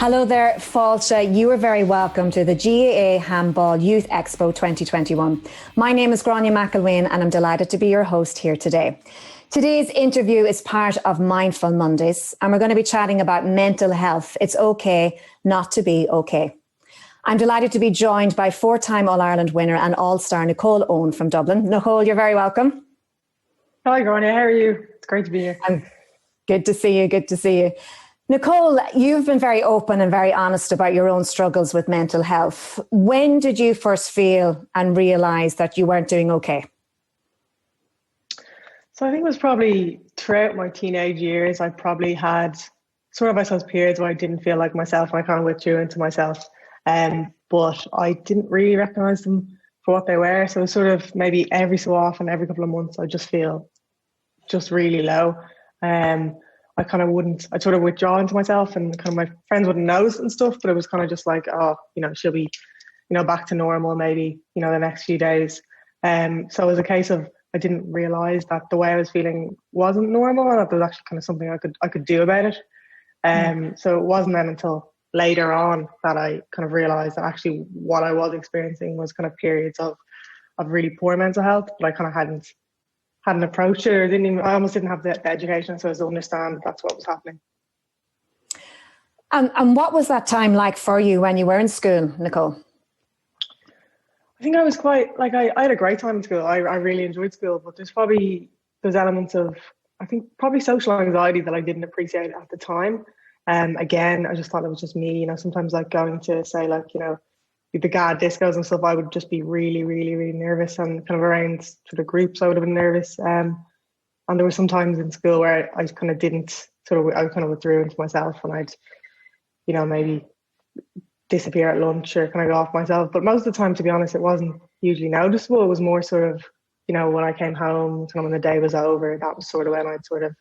Hello there, 𝗂𝗁. You are very welcome to the GAA Handball Youth Expo 2021. My name is Grainne McElwain and I'm delighted to be your host here today. Today's interview is part of Mindful Mondays and we're going to be chatting about mental health. It's okay not to be okay. I'm delighted to be joined by four-time All-Ireland winner and All-Star Nicole Owens from Dublin. Nicole, you're very welcome. Hi Grainne, how are you? It's great to be here. Good to see you. Nicole, you've been very open and very honest about your own struggles with mental health. When did you first feel and realise that you weren't doing okay? So I think it was probably throughout my teenage years. I probably had sort of, I suppose, periods where I didn't feel like myself and I kind of withdrew into myself. But I didn't really recognise them for what they were. So sort of maybe every so often, every couple of months, I just feel just really low. I'd sort of withdraw into myself and kind of my friends wouldn't notice and stuff, but it was kind of just like, she'll be, back to normal maybe, the next few days. So it was a case of, I didn't realise that the way I was feeling wasn't normal and that there was actually kind of something I could do about it. So it wasn't then until later on that I kind of realised that actually what I was experiencing was kind of periods of really poor mental health, but I kind of hadn't approached it, or I almost didn't have the education so as to understand that's what was happening. And what was that time like for you when you were in school, Nicole? I think I was quite, I had a great time in school. I really enjoyed school, but there's elements of, I think, probably social anxiety that I didn't appreciate at the time. Again, I just thought it was just me, sometimes like going to say the GAD discos and stuff, I would just be really, really, really nervous, and kind of around sort of groups I would have been nervous. And there were some times in school where I kind of didn't I kind of withdrew into myself and I'd, maybe disappear at lunch or kind of go off myself. But most of the time, to be honest, it wasn't hugely noticeable. It was more sort of, when I came home, kind of when the day was over, that was sort of when I'd sort of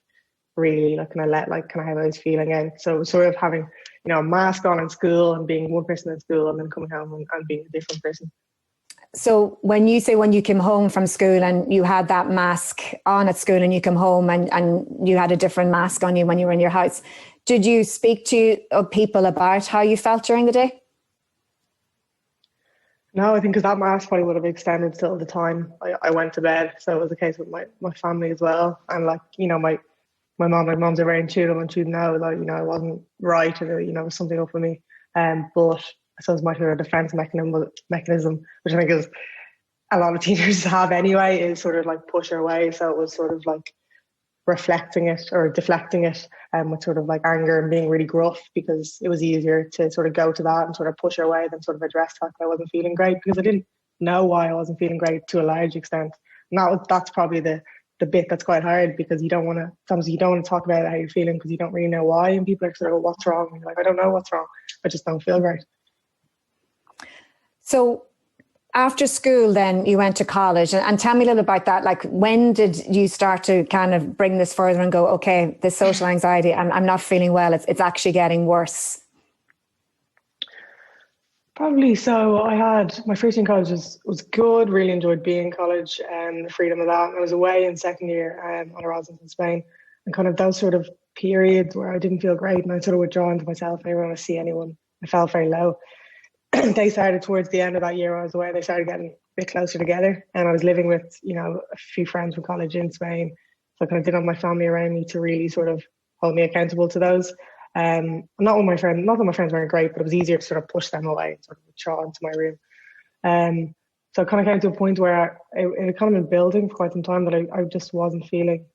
really let how I was feeling out. So it was sort of having, a mask on in school and being one person in school and then coming home and being a different person. So when you say when you came home from school and you had that mask on at school and you come home and you had a different mask on you when you were in your house, did you speak to people about how you felt during the day? No, I think because that mask probably would have extended till the time I went to bed. So it was a case with my family as well. And my mom's a very intuitive and she'd know that, I wasn't right or, there was something up with me. But I suppose my sort of defense mechanism, which I think is a lot of teenagers have anyway, is sort of like push her away. So it was sort of like reflecting it or deflecting it with sort of like anger and being really gruff, because it was easier to sort of go to that and sort of push her away than sort of address the fact that I wasn't feeling great, because I didn't know why I wasn't feeling great to a large extent. And that's probably the bit that's quite hard, because you don't want to talk about how you're feeling because you don't really know why, and people are sort of, what's wrong? And you're like, I don't know what's wrong, I just don't feel right. So after school then you went to college, and tell me a little about that. Like, when did you start to kind of bring this further and go, okay, this social anxiety, I'm not feeling well, it's actually getting worse? Probably. So I had my first year in college was good, really enjoyed being in college and the freedom of that. And I was away in second year on Erasmus in Spain, and kind of those sort of periods where I didn't feel great and I sort of withdraw into myself and I didn't want to see anyone. I felt very low. They started towards the end of that year I was away, they started getting a bit closer together, and I was living with, a few friends from college in Spain. So I kind of didn't have my family around me to really sort of hold me accountable to those. Not that my friends weren't great, but it was easier to sort of push them away and sort of withdraw into my room. So it kind of came to a point where it had kind of been building for quite some time that I just wasn't feeling,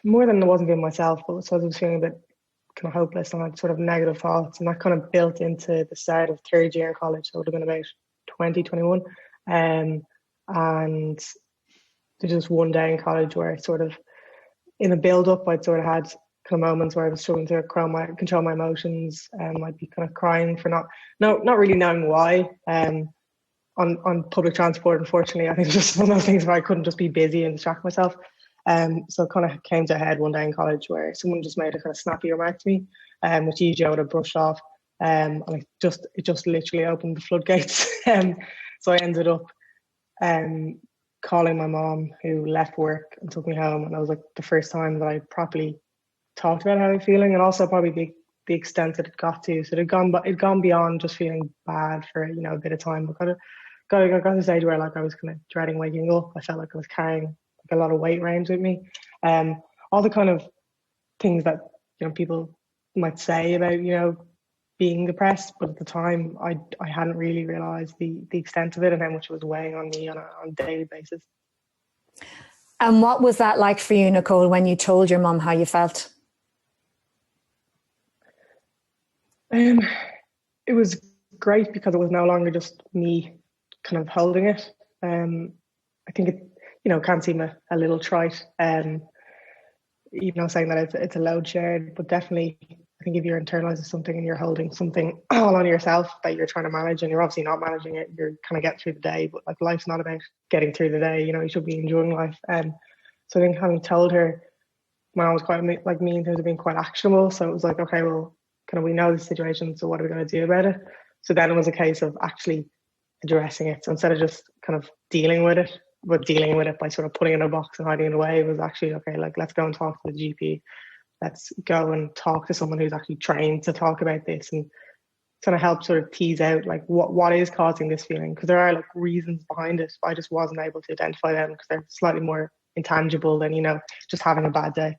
more than I wasn't feeling myself, but so I was feeling a bit kind of hopeless and had sort of negative thoughts, and that kind of built into the start of third year in college. So it would have been about 2021. And there's just one day in college where I sort of, in the build up, I'd sort of had kind of moments where I was struggling to control my emotions. I'd be kind of crying for not really knowing why. On public transport, unfortunately, I think it's just one of those things where I couldn't just be busy and distract myself. So it kind of came to a head one day in college where someone just made a kind of snappy remark to me, which usually I would have brushed off. And it just literally opened the floodgates. So I ended up calling my mom, who left work and took me home. And that was like the first time that I properly talked about how I'm feeling, and also probably the extent that it got to. So it'd gone beyond just feeling bad for, you know, a bit of time. But got to the stage where like I was kind of dreading waking up. I felt like I was carrying like a lot of weight around with me. All the kind of things that, you know, people might say about, you know, being depressed, but at the time I hadn't really realized the extent of it and how much it was weighing on me on a daily basis. And what was that like for you, Nicole, when you told your mum how you felt? It was great because it was no longer just me kind of holding it. I think it, you know, can seem a little trite, you know, saying that it's a load shared, but definitely I think if you're internalizing something and you're holding something all on yourself that you're trying to manage, and you're obviously not managing it, you're kind of getting through the day, but like life's not about getting through the day, you know, you should be enjoying life. So I think having told her, Mom was quite like me in terms of being quite actionable. So it was like, okay, well, kind of we know the situation, so what are we going to do about it? So then it was a case of actually addressing it. So instead of just kind of dealing with it, but dealing with it by sort of putting it in a box and hiding it away, it was actually, okay, like let's go and talk to the GP. Let's go and talk to someone who's actually trained to talk about this and kind of help sort of tease out like what is causing this feeling, because there are like reasons behind it. I just wasn't able to identify them because they're slightly more intangible than, you know, just having a bad day.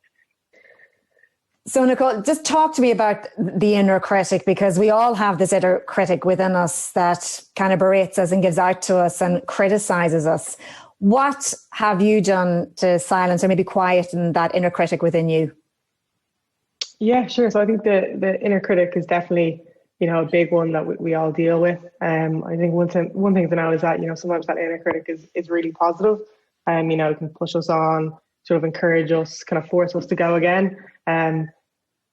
So Nicole, just talk to me about the inner critic, because we all have this inner critic within us that kind of berates us and gives out to us and criticizes us. What have you done to silence or maybe quieten that inner critic within you? Yeah, sure. So I think the inner critic is definitely, you know, a big one that we all deal with. I think one thing to know is that, you know, sometimes that inner critic is really positive. You know, it can push us on, sort of encourage us, kind of force us to go again.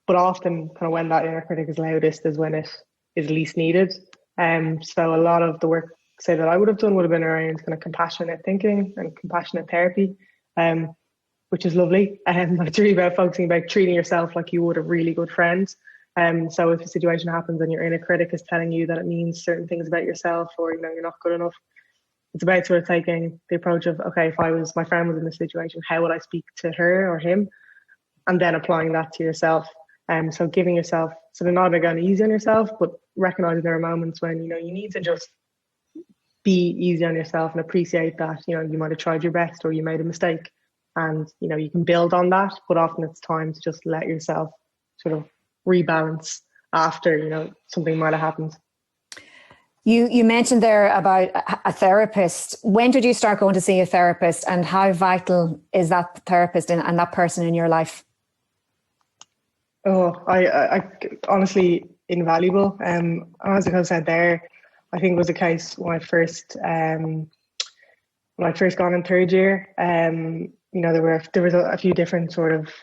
But often kind of when that inner critic is loudest is when it is least needed. So a lot of the work, say, that I would have done would have been around kind of compassionate thinking and compassionate therapy, which is lovely. But it's really about focusing about treating yourself like you would a really good friend. So if a situation happens and your inner critic is telling you that it means certain things about yourself, or, you know, you're not good enough, it's about sort of taking the approach of, okay, if my friend was in this situation, how would I speak to her or him? And then applying that to yourself. So giving yourself, so they're not going easy on yourself, but recognizing there are moments when, you know, you need to just be easy on yourself and appreciate that, you know, you might have tried your best or you made a mistake, and, you know, you can build on that, but often it's time to just let yourself sort of rebalance after, you know, something might have happened. You mentioned there about a therapist. When did you start going to see a therapist, and how vital is that therapist and that person in your life? Oh, I honestly invaluable. As I said there, I think it was the case when I first gone in third year. You know, there was a few different sort of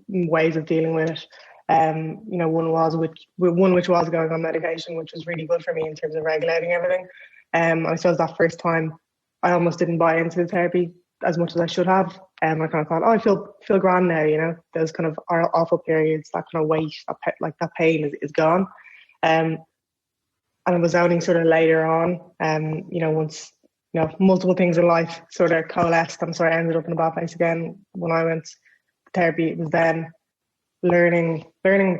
ways of dealing with it. You know, one which was going on medication, which was really good for me in terms of regulating everything. I suppose that first time I almost didn't buy into the therapy as much as I should have. I kind of thought, oh, I feel grand now, you know, those kind of awful periods, that kind of weight, that pain is gone. And it was only sort of later on, you know, once, you know, multiple things in life sort of coalesced, and sort of ended up in a bad place again. When I went to therapy, it was then learning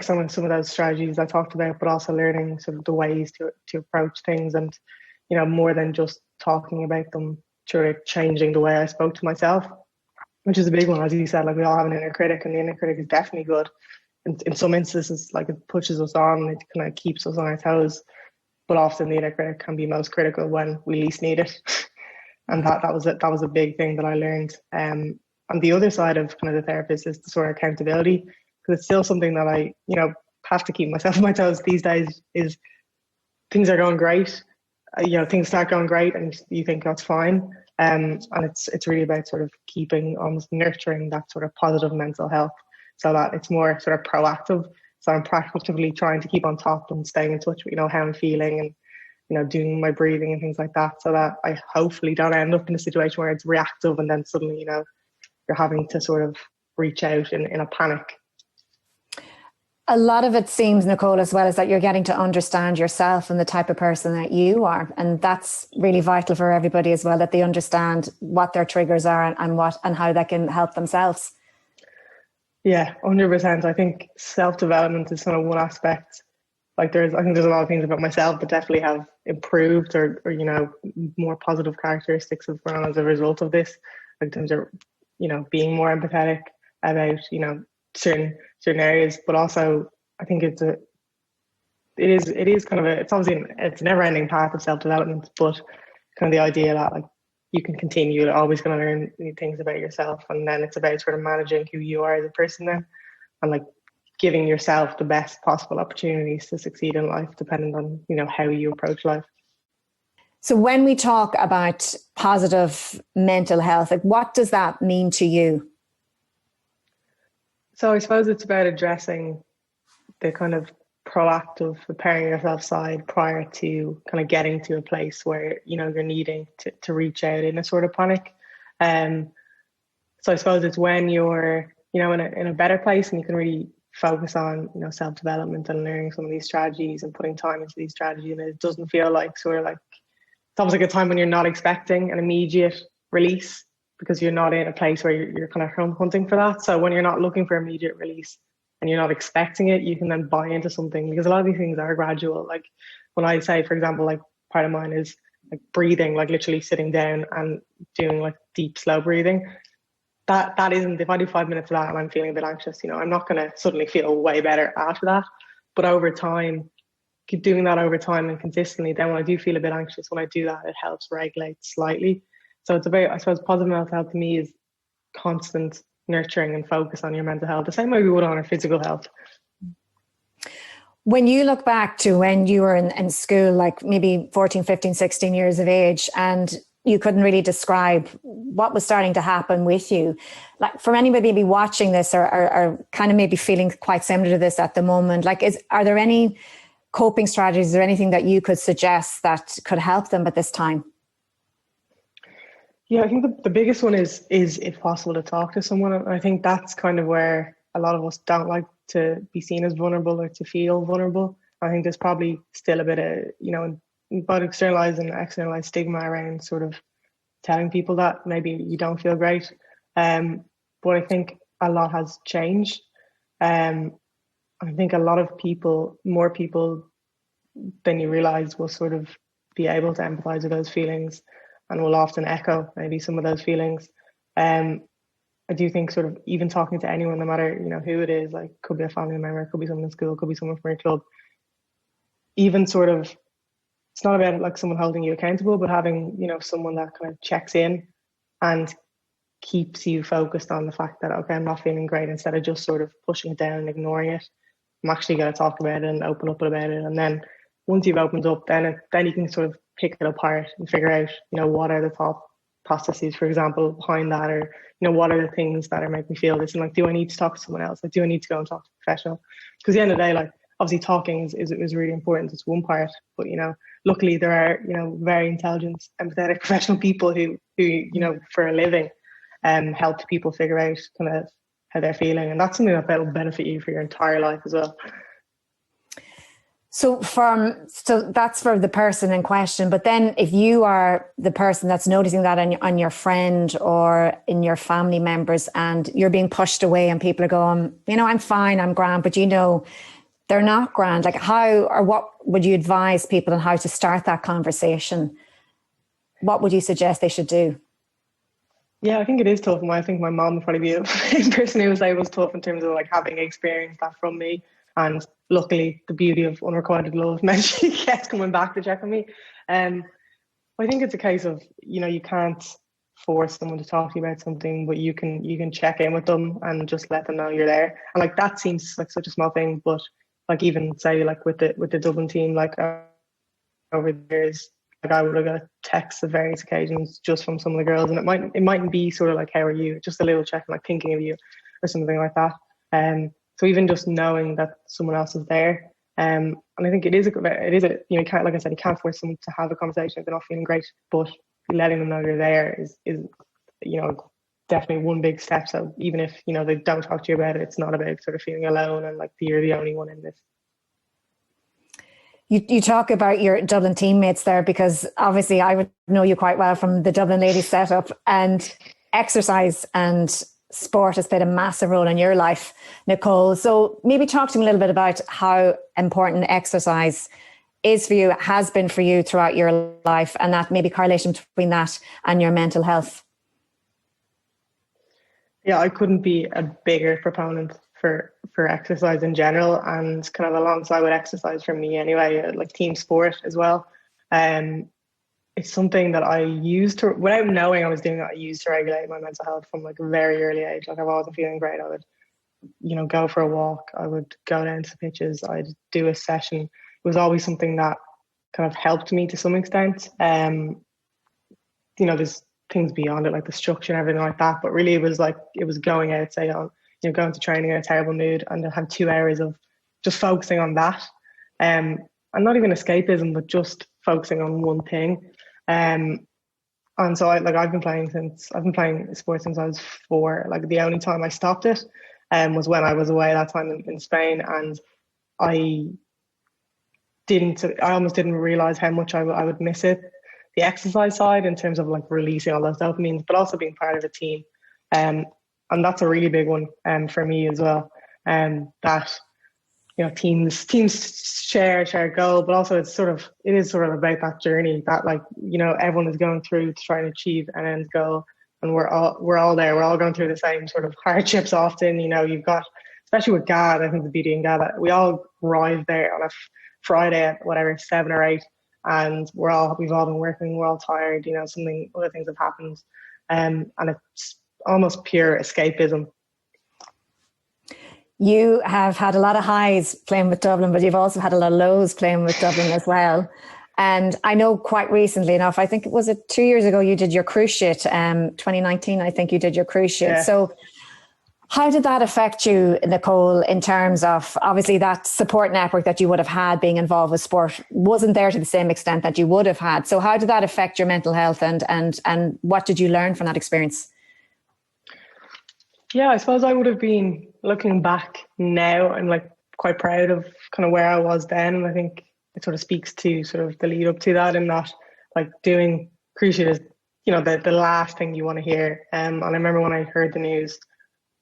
some of those strategies I talked about, but also learning sort of the ways to approach things, and, you know, more than just talking about them, sort of changing the way I spoke to myself, which is a big one. As you said, like, we all have an inner critic, and the inner critic is definitely good. In some instances, like, it pushes us on, it kind of keeps us on our toes, but often the inner critic can be most critical when we least need it. And that was a big thing that I learned. On the other side of kind of the therapist is the sort of accountability, because it's still something that I, you know, have to keep myself on my toes these days. Is things are going great, you know, things start going great, and you think that's fine, and it's really about sort of keeping, almost nurturing that sort of positive mental health, so that it's more sort of proactive. So I'm proactively trying to keep on top and staying in touch with, you know, how I'm feeling, and, you know, doing my breathing and things like that, so that I hopefully don't end up in a situation where it's reactive and then suddenly, you know, you're having to sort of reach out in a panic. A lot of it seems, Nicole, as well, is that you're getting to understand yourself and the type of person that you are. And that's really vital for everybody as well, that they understand what their triggers are and how they can help themselves. Yeah, 100%. I think self-development is kind of one aspect. Like I think there's a lot of things about myself that definitely have improved or more positive characteristics have grown as a result of this. Like in terms of, being more empathetic about, certain areas, but also I think it is kind of it's obviously it's a never-ending path of self-development, but kind of the idea that like you can continue, you're always going to learn new things about yourself, and then it's about sort of managing who you are as a person then, and like giving yourself the best possible opportunities to succeed in life, depending on how you approach life. So when we talk about positive mental health, like what does that mean to you? So I suppose it's about addressing the kind of proactive preparing yourself side prior to kind of getting to a place where you're needing to reach out in a sort of panic. So I suppose it's when you're in a better place and you can really focus on self-development and learning some of these strategies and putting time into these strategies, and it doesn't feel like sort of like it's almost like a time when you're not expecting an immediate release because you're not in a place where you're kind of hunting for that. So when you're not looking for immediate release and you're not expecting it, you can then buy into something, because a lot of these things are gradual. Like when I say, for example, like part of mine is like breathing, like literally sitting down and doing like deep, slow breathing. That isn't, if I do 5 minutes of that and I'm feeling a bit anxious, I'm not going to suddenly feel way better after that. But over time, keep doing that over time and consistently, then when I do feel a bit anxious, when I do that, it helps regulate slightly. So it's about, I suppose, positive mental health to me is constant nurturing and focus on your mental health, the same way we would on our physical health. When you look back to when you were in school, like maybe 14, 15, 16 years of age, and you couldn't really describe what was starting to happen with you, like for anybody maybe watching this or kind of maybe feeling quite similar to this at the moment, like are there any coping strategies or anything that you could suggest that could help them at this time? Yeah, I think the biggest one is if possible to talk to someone. And I think that's kind of where a lot of us don't like to be seen as vulnerable or to feel vulnerable. I think there's probably still a bit of, both externalized and externalized stigma around sort of telling people that maybe you don't feel great. But I think a lot has changed. I think a lot of people, more people than you realize, will sort of be able to empathize with those feelings and will often echo maybe some of those feelings. I do think sort of even talking to anyone, no matter who it is, like could be a family member, could be someone in school, could be someone from your club, even sort of, it's not about like someone holding you accountable, but having someone that kind of checks in and keeps you focused on the fact that, okay, I'm not feeling great, instead of just sort of pushing it down and ignoring it. I'm actually going to talk about it and open up about it. And then once you've opened up, then you can sort of pick it apart and figure out, what are the thought processes, for example, behind that, or, what are the things that are making me feel this? And like, do I need to talk to someone else? Like, do I need to go and talk to a professional? Because at the end of the day, like, obviously talking is really important. It's one part, but, luckily there are, very intelligent, empathetic professional people who, for a living, help people figure out kind of how they're feeling. And that's something that will benefit you for your entire life as well. So that's for the person in question. But then if you are the person that's noticing that on your friend or in your family members, and you're being pushed away and people are going, I'm fine, I'm grand, but they're not grand. Like how or what would you advise people on how to start that conversation? What would you suggest they should do? Yeah, I think it is tough. And I think my mom would probably be the person who would say it was tough in terms of like having experienced that from me. And luckily, the beauty of unrequited love meant she kept coming back to check on me. I think it's a case of, you can't force someone to talk to you about something, but you can check in with them and just let them know you're there. And like that seems like such a small thing, but like even say like with the Dublin team, like over the years, like I would have got texts at various occasions just from some of the girls, and it mightn't be sort of like, how are you? Just a little check, like thinking of you or something like that. So even just knowing that someone else is there, and I think it is you can't, like I said, you can't force them to have a conversation if they're not feeling great, but letting them know you're there is definitely one big step. So even if they don't talk to you about it, it's not about sort of feeling alone and like you're the only one in this. You talk about your Dublin teammates there, because obviously I would know you quite well from the Dublin ladies setup, and exercise and sport has played a massive role in your life, Nicole. So maybe talk to me a little bit about how important exercise is for you, has been for you throughout your life, and that maybe correlation between that and your mental health. Yeah, I couldn't be a bigger proponent for exercise in general, and kind of alongside with exercise for me anyway, like team sport as well. It's something that I used to, without knowing I was doing it, I used to regulate my mental health from like a very early age. Like if I wasn't feeling great, I would, go for a walk. I would go down to the pitches. I'd do a session. It was always something that kind of helped me to some extent. There's things beyond it, like the structure and everything like that. But really it was going out, say on, going to training in a terrible mood and to have 2 hours of just focusing on that. And not even escapism, but just focusing on one thing. And so I've been playing sports since I was 4. Like the only time I stopped it was when I was away that time in Spain, and I almost didn't realize how much I would miss it. The exercise side in terms of like releasing all those dopamines, but also being part of a team. And that's a really big one for me as well. That teams share a goal, but also it is sort of about that journey that everyone is going through to try and achieve an end goal, and we're all there. We're all going through the same sort of hardships often. You've got, especially with GAD, I think the beauty in GAD, that we all arrive there on a Friday at whatever 7 or 8, and we've all been working. We're all tired. Other things have happened, and it's almost pure escapism. You have had a lot of highs playing with Dublin, but you've also had a lot of lows playing with Dublin as well. And I know quite recently enough, I think it was 2 years ago, you did your cruise ship, 2019, I think you did your cruise ship. Yeah. So how did that affect you, Nicole, in terms of obviously that support network that you would have had being involved with sport wasn't there to the same extent that you would have had. So how did that affect your mental health and what did you learn from that experience? Yeah, I suppose I would have been looking back now and quite proud of kind of where I was then. And I think it sort of speaks to sort of the lead up to that, in that doing cruise ship is, the last thing you want to hear. And I remember when I heard the news,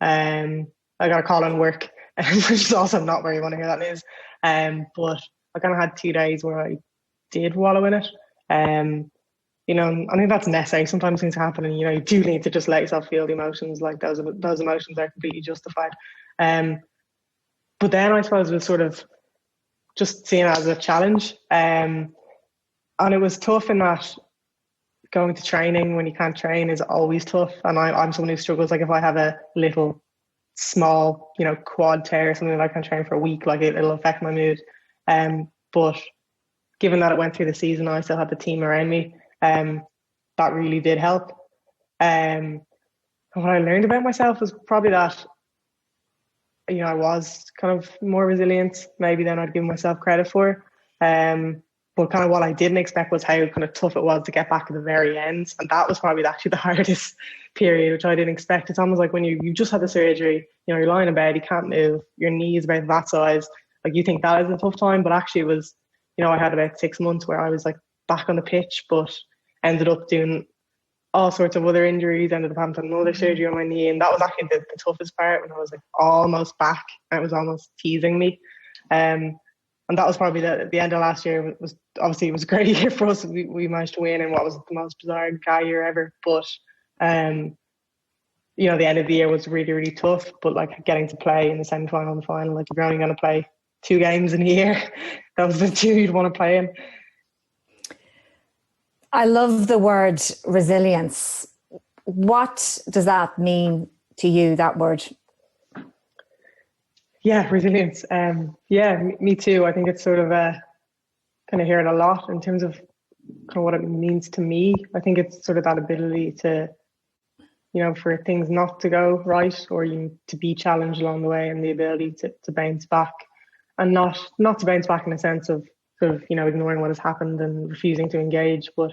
I got a call on work, which is also not where you want to hear that news. But I kind of had 2 days where I did wallow in it. I think that's necessary. Sometimes things happen and, you do need to just let yourself feel the emotions. Like those emotions are completely justified. But then I suppose it was sort of just seen as a challenge. And it was tough in that going to training when you can't train is always tough. And I'm someone who struggles. Like if I have a little small, quad tear or something that I can't train for a week, it'll affect my mood. But given that it went through the season, I still had the team around me. That really did help. And what I learned about myself was probably that, I was kind of more resilient maybe than I'd give myself credit for. But kind of what I didn't expect was how kind of tough it was to get back at the very end. And that was probably actually the hardest period, which I didn't expect. It's almost like when you just had the surgery, you're lying in bed, you can't move, your knee is about that size. You think that is a tough time, but actually it was, I had about 6 months where I was back on the pitch, but ended up doing all sorts of other injuries, ended up having to have another surgery on my knee. And that was actually the toughest part, when I was almost back and it was almost teasing me. And that was probably the end of last year. It was obviously, it was a great year for us. We managed to win in what was the most bizarre guy year ever. But, the end of the year was really, really tough. But getting to play in the semi-final and the final, you're only going to play 2 games in a year. That was the 2 you'd want to play in. I love the word resilience. What does that mean to you, that word? Yeah, resilience. Me too. I think it's sort of kind of hear it a lot in terms of kind of what it means to me. I think it's sort of that ability to, for things not to go right, or to be challenged along the way, and the ability to bounce back, and not to bounce back in a sense of sort of, ignoring what has happened and refusing to engage, but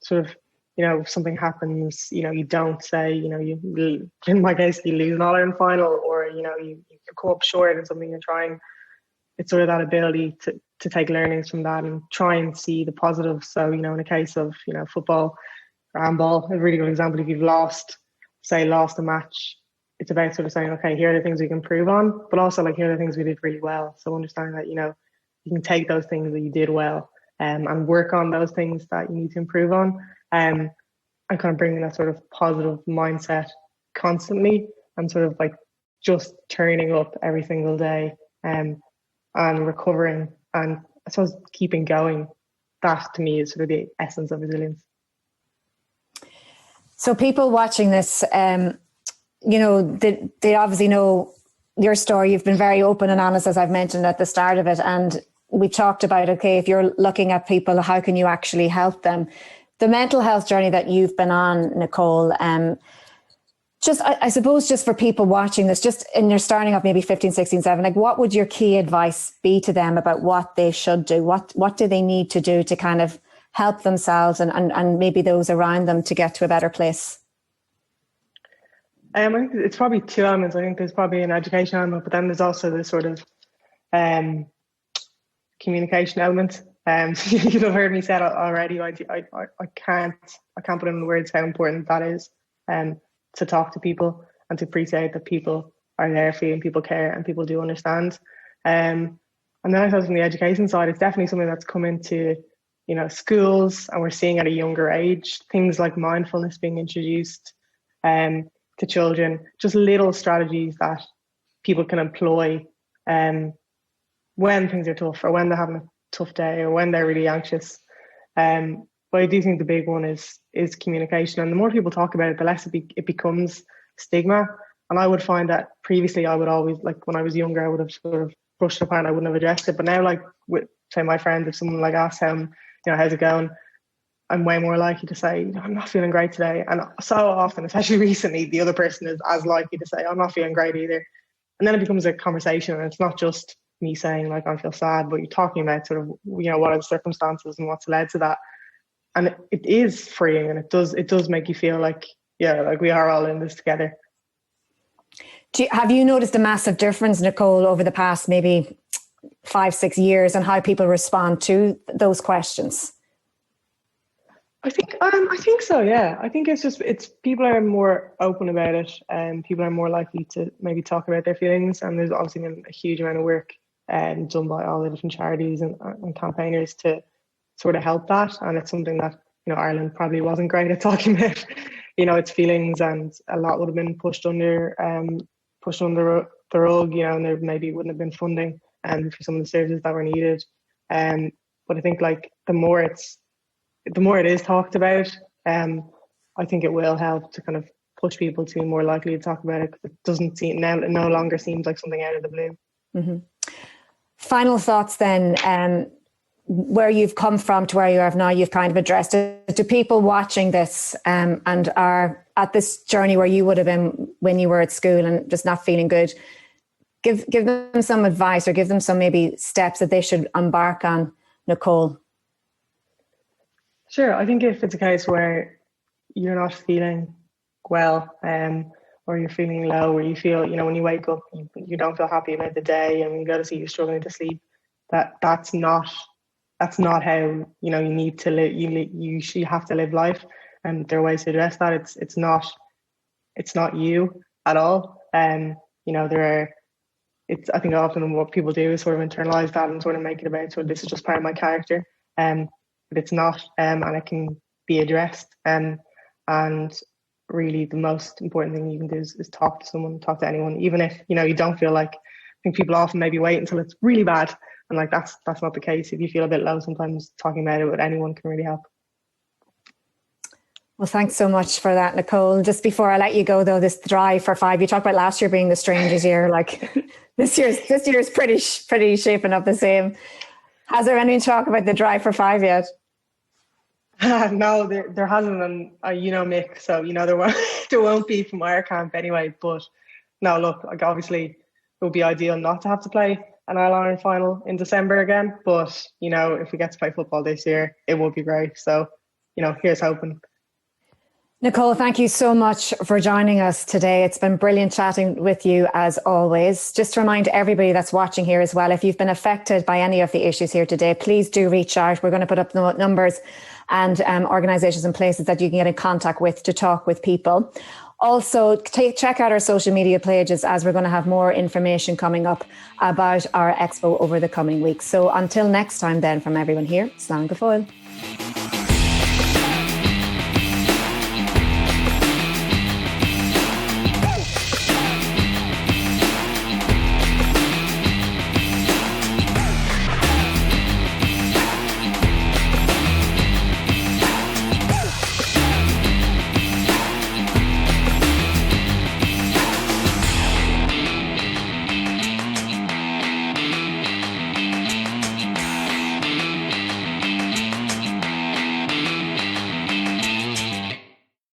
sort of, if something happens, you don't say, you in my case, you lose an All-Ireland final, or, you come up short in something you're trying. It's sort of that ability to take learnings from that and try and see the positives. So, in a case of, football or handball, a really good example, if you've lost a match, it's about sort of saying, okay, here are the things we can improve on, but also like here are the things we did really well. So understanding that, you can take those things that you did well and work on those things that you need to improve on, and kind of bringing that sort of positive mindset constantly, and sort of like just turning up every single day, and recovering, and I suppose keeping going. That to me is sort of the essence of resilience. So people watching this, they obviously know your story. You've been very open and honest, as I've mentioned at the start of it. And we talked about, okay, if you're looking at people, how can you actually help them? The mental health journey that you've been on, Nicole, I suppose just for people watching this, just and you're starting off maybe 15, 16, 17, like what would your key advice be to them about what they should do? What do they need to do to kind of help themselves and maybe those around them to get to a better place? I think it's probably two elements. I think there's probably an education element, but then there's also this sort of communication element. You've heard me say it already. I can't put in words how important that is. To talk to people and to appreciate that people are there for you and people care and people do understand. And then I suppose from the education side, it's definitely something that's come into, schools, and we're seeing at a younger age, things like mindfulness being introduced to children, just little strategies that people can employ when things are tough, or when they're having a tough day, or when they're really anxious. But I do think the big one is communication, and the more people talk about it, the less it becomes stigma. And I would find that previously I would always, like when I was younger, I would have sort of brushed it apart and I wouldn't have addressed it. But now, like with say my friends, if someone like asks them, how's it going, I'm way more likely to say, I'm not feeling great today. And so often, especially recently, the other person is as likely to say, I'm not feeling great either. And then it becomes a conversation, and it's not just me saying like I feel sad, but you're talking about sort of what are the circumstances and what's led to that. And it is freeing, and it does make you feel like, like we are all in this together. Have you noticed a massive difference, Nicole, over the past maybe 5-6 years, and how people respond to those questions? I think so. Yeah, I think it's people are more open about it, and people are more likely to maybe talk about their feelings. And there's obviously been a huge amount of work done by all the different charities and campaigners to sort of help that. And it's something that Ireland probably wasn't great at talking about its feelings, and a lot would have been pushed under the rug, and there maybe wouldn't have been funding for some of the services that were needed. But I think like the more it is talked about, I think it will help to kind of push people to be more likely to talk about it, because it no longer seems like something out of the blue. Mm-hmm. Final thoughts then, where you've come from to where you are now, you've kind of addressed it. To people watching this and are at this journey where you would have been when you were at school and just not feeling good, give them some advice, or give them some maybe steps that they should embark on, Nicole. Sure. I think if it's a case where you're not feeling well, or you're feeling low, or you feel, when you wake up, you don't feel happy about the day, and you go to see you're struggling to sleep, that's not how you need to live. You have to live life, and there are ways to address that. It's not you at all. I think often what people do is sort of internalize that and sort of make it about, so this is just part of my character. But it's not, and it can be addressed. And really, the most important thing you can do is talk to someone, talk to anyone, even if you don't feel like. I think people often maybe wait until it's really bad, and like that's not the case. If you feel a bit low, sometimes talking about it with anyone can really help. Well, thanks so much for that, Nicole. Just before I let you go, though, this drive for 5, you talked about last year being the strangest year. Like this year's pretty shaping up the same. Has there any talk about the drive for 5 yet? No, there hasn't, and Mick, so there won't be from our camp anyway. But no, look, like obviously it would be ideal not to have to play an All-Ireland final in December again. But if we get to play football this year, it would be great. So here's hoping. Nicole, thank you so much for joining us today. It's been brilliant chatting with you as always. Just to remind everybody that's watching here as well, if you've been affected by any of the issues here today, please do reach out. We're going to put up the numbers and organisations and places that you can get in contact with to talk with people. Also, check out our social media pages, as we're going to have more information coming up about our expo over the coming weeks. So until next time then, from everyone here, slán go fóill.